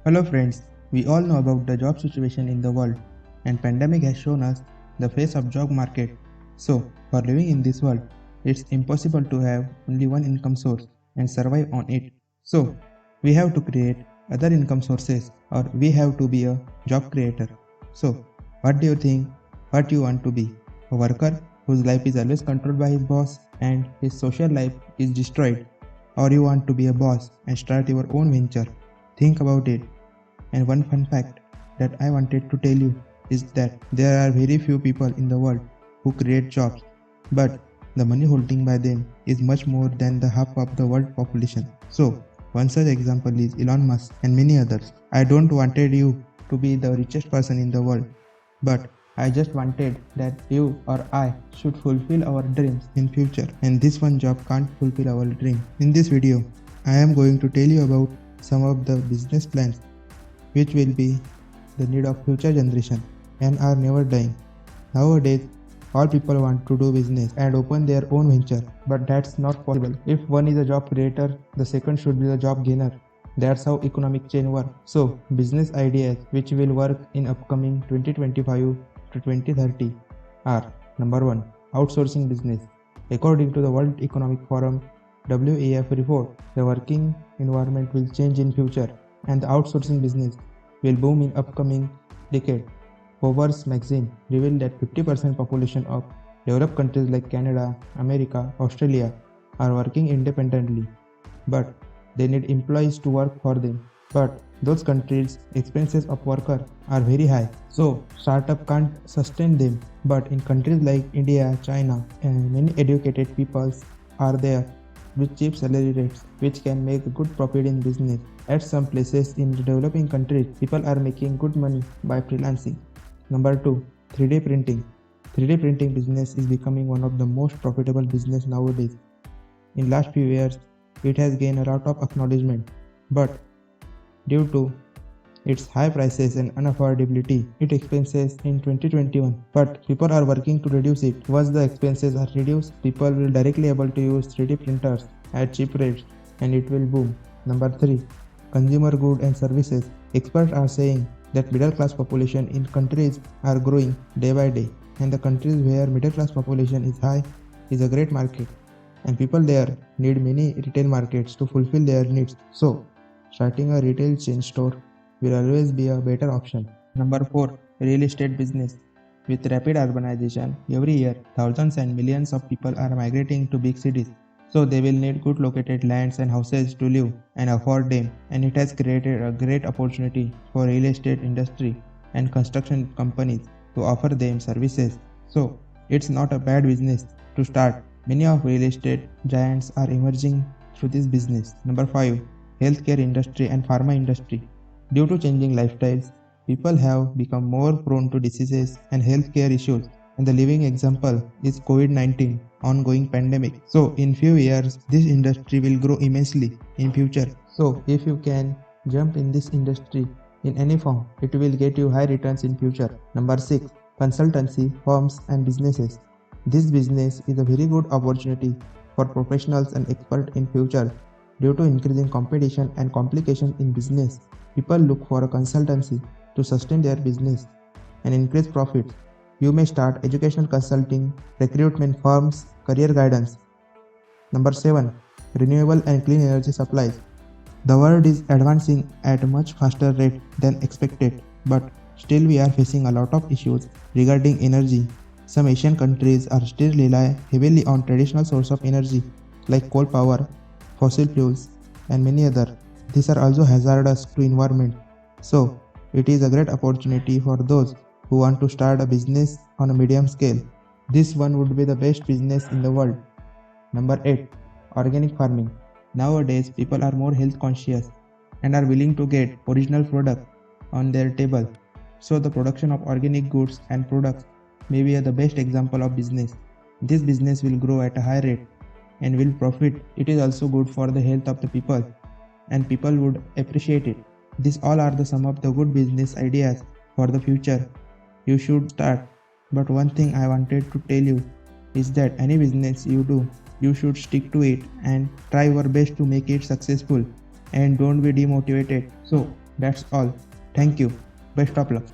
Hello friends, we all know about the job situation in the world, and pandemic has shown us the face of job market. So, for living in this world, it's impossible to have only one income source and survive on it. So, we have to create other income sources, or we have to be a job creator. So, what do you think? What you want to be? A worker whose life is always controlled by his boss and his social life is destroyed, or you want to be a boss and start your own venture? Think about it. And one fun fact that I wanted to tell you is that there are very few people in the world who create jobs, but the money holding by them is much more than the half of the world population. So, one such example is Elon Musk and many others. I don't wanted you to be the richest person in the world, but I just wanted that you or I should fulfill our dreams in future, and this one job can't fulfill our dream. In this video, I am going to tell you about some of the business plans which will be the need of future generation and are never dying. Nowadays, all people want to do business and open their own venture, but that's not possible. If one is a job creator, the second should be the job gainer. That's how economic chain works. So, business ideas which will work in upcoming 2025 to 2030 are: number 1, outsourcing business. According to the World Economic Forum WEF report, the working environment will change in future and the outsourcing business will boom in upcoming decade. Forbes magazine revealed that 50% population of developed countries like Canada, America, Australia are working independently, but they need employees to work for them. But those countries' expenses of worker are very high, so startup can't sustain them. But in countries like India, China, and many educated people are there with cheap salary rates, which can make good profit in business. At some places in the developing countries, people are making good money by freelancing. Number 2, 3D printing. 3D printing business is becoming one of the most profitable business nowadays. In last few years, it has gained a lot of acknowledgement, but due to its high prices and unaffordability, it expenses in 2021. But people are working to reduce it. Once the expenses are reduced, people will directly able to use 3D printers at cheap rates and it will boom. Number 3, consumer goods and services. Experts are saying that middle class population in countries are growing day by day, and the countries where middle class population is high is a great market, and people there need many retail markets to fulfill their needs. So, starting a retail chain store will always be a better option. Number 4, real estate business. With rapid urbanization, every year thousands and millions of people are migrating to big cities. So they will need good located lands and houses to live and afford them, and it has created a great opportunity for real estate industry and construction companies to offer them services. So it's not a bad business to start. Many of real estate giants are emerging through this business. Number 5, healthcare industry and pharma industry. Due to changing lifestyles, people have become more prone to diseases and healthcare issues, and the living example is COVID-19 ongoing pandemic. So in few years, this industry will grow immensely in future. So if you can jump in this industry in any form, it will get you high returns in future. Number 6, consultancy firms and businesses. This business is a very good opportunity for professionals and experts in future. Due to increasing competition and complications in business, people look for a consultancy to sustain their business and increase profits. You may start educational consulting, recruitment firms, career guidance. Number 7, renewable and clean energy supplies. The world is advancing at a much faster rate than expected, but still we are facing a lot of issues regarding energy. Some Asian countries are still rely heavily on traditional source of energy like coal power, fossil fuels, and many other. These are also hazardous to environment. So, it is a great opportunity for those who want to start a business on a medium scale. This one would be the best business in the world. Number 8, organic farming. Nowadays, people are more health conscious and are willing to get original product on their table. So, the production of organic goods and products may be the best example of business. This business will grow at a high rate and will profit. It is also good for the health of the people, and people would appreciate it. These all are the some of the good business ideas for the future you should start. But one thing I wanted to tell you is that any business you do, you should stick to it and try your best to make it successful, and don't be demotivated. So that's all. Thank you. Best of luck.